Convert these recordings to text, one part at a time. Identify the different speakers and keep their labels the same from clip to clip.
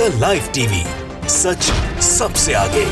Speaker 1: The live TV, सच सबसे आगे।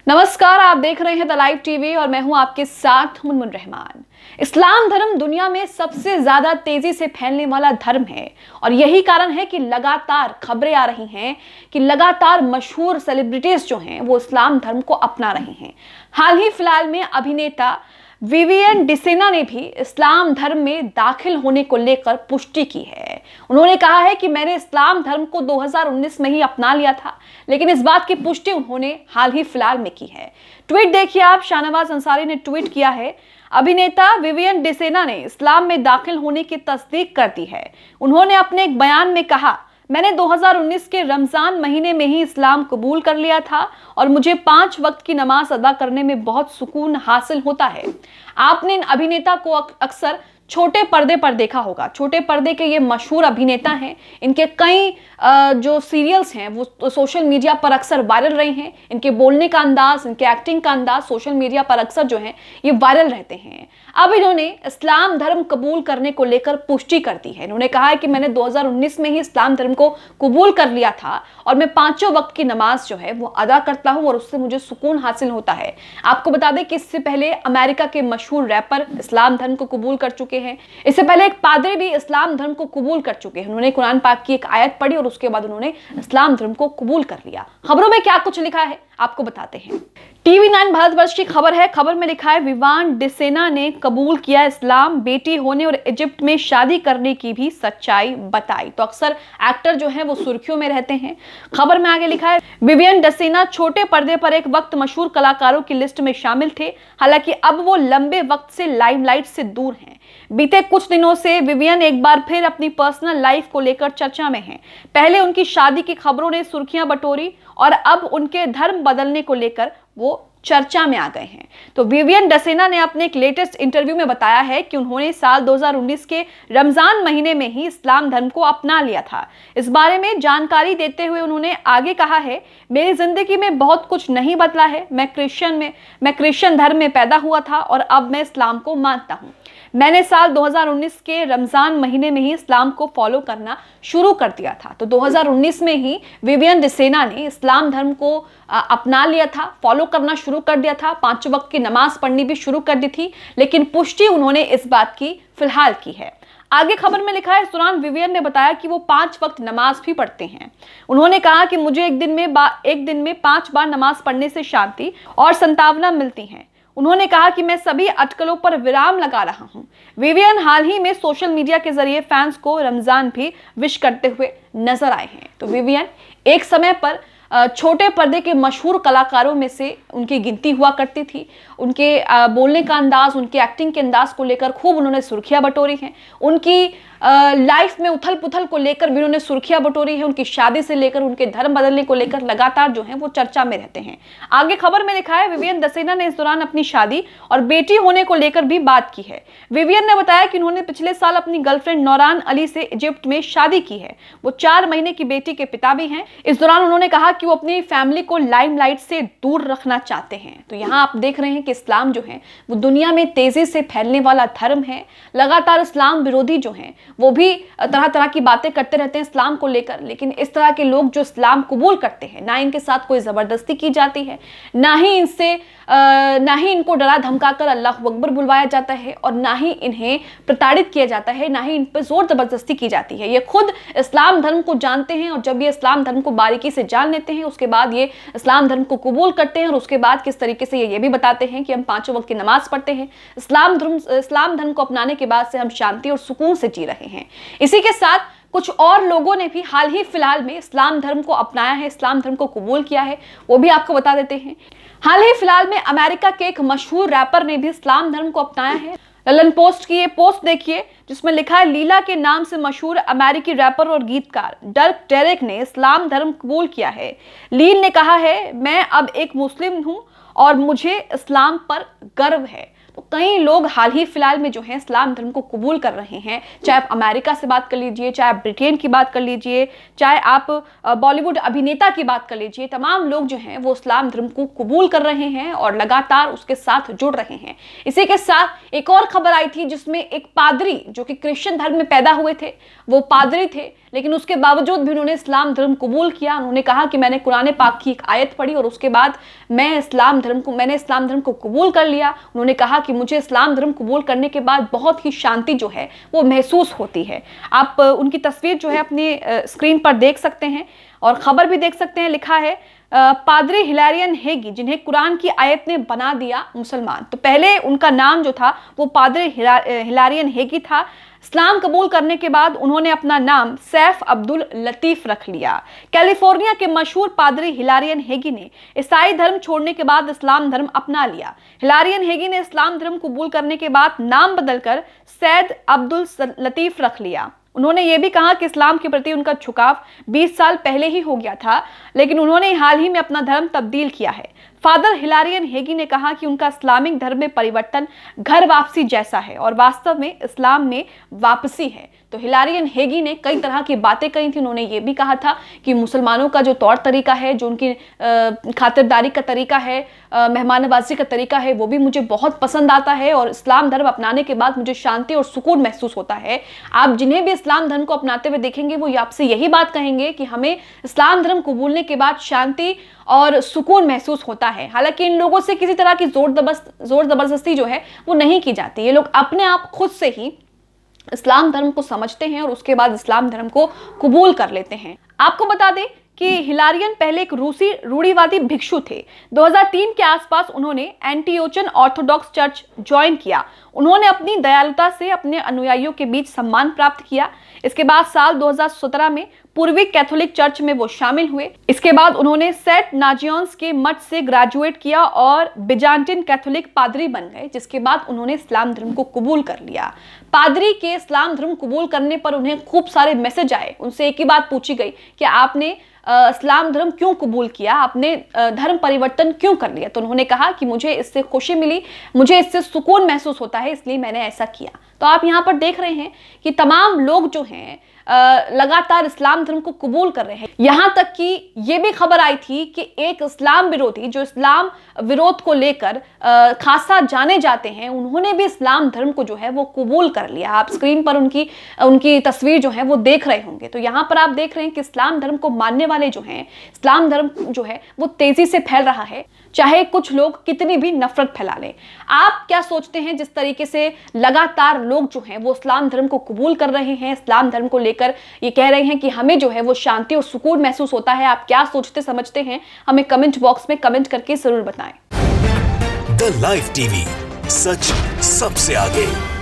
Speaker 2: नमस्कार, आप देख रहे हैं द लाइव टीवी और मैं हूं आपके साथ मुनमुन रहमान। इस्लाम धर्म दुनिया में सबसे ज्यादा तेजी से फैलने वाला धर्म है और यही कारण है कि लगातार खबरें आ रही हैं कि लगातार मशहूर सेलिब्रिटीज जो हैं वो इस्लाम धर्म को अपना रहे हैं। हाल ही फिलहाल में अभिनेता विवियन डिसेना ने भी इस्लाम धर्म में दाखिल होने को लेकर पुष्टि की है। उन्होंने कहा है कि मैंने इस्लाम धर्म को 2019 में ही अपना लिया था, लेकिन इस बात की पुष्टि उन्होंने हाल ही फिलहाल में की है। ट्वीट देखिए आप, शाहनवाज अंसारी ने ट्वीट किया है, अभिनेता विवियन डिसेना ने इस्लाम में दाखिल होने की तस्दीक कर दी है। उन्होंने अपने एक बयान में कहा, मैंने 2019 के रमजान महीने में ही इस्लाम कबूल कर लिया था और मुझे 5 वक्त की नमाज अदा करने में बहुत सुकून हासिल होता है। आपने इन अभिनेता को अक्सर छोटे पर्दे पर देखा होगा। छोटे पर्दे के ये मशहूर अभिनेता हैं। इनके कई जो सीरियल्स हैं वो सोशल मीडिया पर अक्सर वायरल रहे हैं। इनके बोलने का अंदाज, इनके एक्टिंग का अंदाज सोशल मीडिया पर अक्सर जो है ये वायरल रहते हैं। अब इन्होंने इस्लाम धर्म कबूल करने को लेकर पुष्टि कर दी है। इन्होंने कहा है कि मैंने 2019 में ही इस्लाम धर्म को कबूल कर लिया था और मैं 5 वक्त की नमाज जो है वो अदा करता हूं और उससे मुझे सुकून हासिल होता है। आपको बता दें कि इससे पहले अमेरिका के मशहूर रैपर इस्लाम धर्म को कबूल कर चुके हैं। इससे पहले एक पादरी भी इस्लाम धर्म को कबूल कर चुके हैं। उन्होंने कुरान पाक की एक आयत पढ़ी और उसके बाद उन्होंने इस्लाम धर्म को कबूल कर लिया। खबरों में क्या कुछ लिखा है आपको बताते हैं। TV9 भारतवर्ष की खबर है। खबर में लिखा है, विवान डिसेना ने कबूल किया इस्लाम, बेटी होने और इजिप्ट में शादी करने की भी सच्चाई बताई। तो अक्सर एक्टर जो है वो सुर्खियों में रहते हैं। खबर में आगे लिखा है, विवियन डिसेना छोटे पर्दे पर एक वक्त मशहूर कलाकारों की लिस्ट में शामिल थे, हालांकि अब वो लंबे वक्त से लाइमलाइट से दूर हैं। बीते कुछ दिनों से विवियन एक बार फिर अपनी पर्सनल लाइफ को लेकर चर्चा में हैं। पहले उनकी शादी की खबरों ने सुर्खियां बटोरी और अब उनके धर्म बदलने को लेकर वो चर्चा में आ गए हैं। तो विवियन डिसेना ने अपने एक लेटेस्ट इंटरव्यू में बताया है कि उन्होंने साल 2019 के रमजान महीने में ही इस्लाम धर्म को अपना लिया था। इस बारे में जानकारी देते हुए उन्होंने आगे कहा है, मेरी जिंदगी में बहुत कुछ नहीं बदला है। मैं क्रिश्चियन धर्म में पैदा हुआ था और अब मैं इस्लाम को मानता हूँ। मैंने साल 2019 के रमजान महीने में ही इस्लाम को फॉलो करना शुरू कर दिया था। तो 2019 में ही विवियन डिसेना ने इस्लाम धर्म को अपना लिया था, फॉलो करना शुरू कर दिया था, 5 वक्त की नमाज पढ़नी भी शुरू कर दी थी, लेकिन पुष्टि उन्होंने इस बात की फिलहाल की है। आगे खबर में लिखा है, इस दौरान विवियन ने बताया कि वो 5 वक्त नमाज भी पढ़ते हैं। उन्होंने कहा कि मुझे एक दिन में 5 बार नमाज पढ़ने से शांति और संतावना मिलती है। उन्होंने कहा कि मैं सभी अटकलों पर विराम लगा रहा हूं। विवियन हाल ही में सोशल मीडिया के जरिए फैंस को रमजान भी विश करते हुए नजर आए हैं। तो विवियन एक समय पर छोटे पर्दे के मशहूर कलाकारों में से उनकी गिनती हुआ करती थी। उनके बोलने का अंदाज, उनके एक्टिंग के अंदाज को लेकर खूब उन्होंने सुर्खियां बटोरी हैं। उनकी लाइफ में उथल पुथल को लेकर भी उन्होंने सुर्खियां बटोरी है। उनकी शादी से लेकर उनके धर्म बदलने को लेकर लगातार जो है वो चर्चा में रहते हैं। आगे खबर में लिखा है, विवियन डिसेना ने इस दौरान अपनी शादी और बेटी होने को लेकर भी बात की है। विवियन ने बताया कि उन्होंने पिछले साल अपनी गर्लफ्रेंड नौरान अली से इजिप्ट में शादी की है। वो 4 महीने की बेटी के पिता भी हैं। इस दौरान उन्होंने कहा कि वो अपनी फैमिली को लाइमलाइट से दूर रखना चाहते हैं। तो यहाँ आप देख रहे हैं कि इस्लाम जो है वो दुनिया में तेजी से फैलने वाला धर्म है। लगातार इस्लाम विरोधी जो हैं वो भी तरह तरह की बातें करते रहते हैं इस्लाम को लेकर, लेकिन इस तरह के लोग जो इस्लाम कबूल करते हैं, ना इनके साथ कोई जबरदस्ती की जाती है, ना ही इनको डरा धमकाकर अल्लाह अकबर बुलवाया जाता है और ना ही इन्हें प्रताड़ित किया जाता है, ना ही इन पर जोर जबरदस्ती की जाती है। ये खुद इस्लाम धर्म को जानते हैं और जब ये इस्लाम धर्म को बारीकी से जान लेते हैं उसके बाद ये इस्लाम धर्म को कबूल करते हैं और उसके बाद किस तरीके से ये भी बताते हैं कि हम 5 वक्त की नमाज पढ़ते हैं। इस्लाम धर्म को अपनाने के बाद से हम शांति और सुकून से जी रहे हैं। इसी के साथ कुछ और लोगों ने भी हाल ही फिलहाल में इस्लाम धर्म को अपनाया है, इस्लाम धर्म को कबूल किया है, वो भी आपको बता देते हैं। हाल ही फिलहाल में अमेरिका के एक मशहूर रैपर ने भी इस्लाम धर्म को अपनाया है। ललन पोस्ट की ये पोस्ट देखिए जिसमें लिखा है, लीला के नाम से मशहूर अमेरिकी रैपर और गीतकार डर्क डेरेक ने इस्लाम धर्म कबूल किया है। लील ने कहा है, मैं अब एक मुस्लिम हूं और मुझे इस्लाम पर गर्व है। तो कई लोग हाल ही फिलहाल में जो है इस्लाम धर्म को कबूल कर रहे हैं। चाहे आप अमेरिका से बात कर लीजिए, चाहे आप ब्रिटेन की बात कर लीजिए, चाहे आप बॉलीवुड अभिनेता की बात कर लीजिए, तमाम लोग जो हैं वो इस्लाम धर्म को कबूल कर रहे हैं और लगातार उसके साथ जुड़ रहे हैं। इसी के साथ एक और खबर आई थी जिसमें एक पादरी जो कि क्रिश्चियन धर्म में पैदा हुए थे, वो पादरी थे, लेकिन उसके बावजूद भी उन्होंने इस्लाम धर्म कबूल किया। उन्होंने कहा कि मैंने कुरान पाक की एक आयत पढ़ी और उसके बाद मैंने इस्लाम धर्म को कबूल कर लिया। उन्होंने कहा कि मुझे इस्लाम धर्म कबूल करने के बाद बहुत ही शांति जो है वो महसूस होती है। आप उनकी तस्वीर जो है अपनी स्क्रीन पर देख सकते हैं और खबर भी देख सकते हैं। लिखा है पादरी हिलारियन हेगी जिन्हें कुरान की आयत ने बना दिया मुसलमान। तो पहले उनका नाम जो था वो पादरी हिलारियन हेगी था। इस्लाम कबूल करने के बाद उन्होंने अपना नाम सैफ अब्दुल लतीफ रख लिया। कैलिफोर्निया के मशहूर पादरी हिलारियन हेगी ने ईसाई धर्म छोड़ने के बाद इस्लाम धर्म अपना लिया। हिलारियन हेगी ने इस्लाम धर्म कबूल करने के बाद नाम बदलकर सैद अब्दुल लतीफ रख लिया। उन्होंने ये भी कहा कि इस्लाम के प्रति उनका झुकाव 20 साल पहले ही हो गया था, लेकिन उन्होंने हाल ही में अपना धर्म तब्दील किया है। फादर हिलारियन हेगी ने कहा कि उनका इस्लामिक धर्म में परिवर्तन घर वापसी जैसा है और वास्तव में इस्लाम में वापसी है। तो हिलारियन हेगी ने कई तरह की बातें कही थी। उन्होंने ये भी कहा था कि मुसलमानों का जो तौर तरीका है, जो उनकी खातिरदारी का तरीका है, मेहमान नवाजी का तरीका है, वो भी मुझे बहुत पसंद आता है और इस्लाम धर्म अपनाने के बाद मुझे शांति और सुकून महसूस होता है। आप जिन्हें भी इस्लाम धर्म को अपनाते हुए देखेंगे वो आपसे यही बात कहेंगे कि हमें इस्लाम धर्म कबूलने के बाद शांति और सुकून महसूस होता है। हालांकि इन लोगों से किसी तरह की जोर जबरदस्ती जो है वो नहीं की जाती। ये लोग अपने आप खुद से ही इस्लाम धर्म को समझते हैं और उसके बाद इस्लाम धर्म को कबूल कर लेते हैं। आपको बता दें कि हिलारियन पहले एक रूसी रूढ़िवादी भिक्षु थे। 2003 के आसपास उन्होंने एंटियोचन ऑर्थोडॉक्स चर्च ज्वाइन किया। उन्होंने अपनी दयालुता से अपने अनुयायियों के बीच सम्मान प्राप्त किया। इसके बाद साल 2017 में पूर्वी कैथोलिक चर्च में वो शामिल हुए। इसके बाद उन्होंने सेंट नाजियंस के मठ से ग्रेजुएट किया और बिजांटिन कैथोलिक पादरी बन गए, जिसके बाद उन्होंने इस्लाम धर्म को कबूल कर लिया। पादरी के इस्लाम धर्म कबूल करने पर उन्हें खूब सारे मैसेज आए। उनसे एक ही बात पूछी गई कि आपने इस्लाम धर्म क्यों कबूल किया, आपने धर्म परिवर्तन क्यों कर लिया। तो उन्होंने कहा कि मुझे इससे खुशी मिली, मुझे इससे सुकून महसूस होता है, इसलिए मैंने ऐसा किया। तो आप यहाँ पर देख रहे हैं कि तमाम लोग जो हैं लगातार इस्लाम धर्म को कबूल कर रहे हैं। यहाँ तक कि ये भी खबर आई थी कि एक इस्लाम विरोधी जो इस्लाम विरोध को लेकर खासा जाने जाते हैं, उन्होंने भी इस्लाम धर्म को जो है वो कबूल कर लिया। आप स्क्रीन पर उनकी तस्वीर जो है वो देख रहे होंगे। तो यहाँ पर आप देख रहे हैं कि इस्लाम धर्म को मानने वाले जो हैं, इस्लाम धर्म जो है वो तेजी से फैल रहा है, चाहे कुछ लोग कितनी भी नफरत फैला लें। आप क्या सोचते हैं जिस तरीके से लगातार लोग जो हैं वो इस्लाम धर्म को कबूल कर रहे हैं, इस्लाम धर्म को लेकर ये कह रहे हैं कि हमें जो है वो शांति और सुकून महसूस होता है, आप क्या सोचते समझते हैं? हमें कमेंट बॉक्स में कमेंट करके जरूर बताएं।
Speaker 1: द लाइव टीवी, सच सबसे आगे।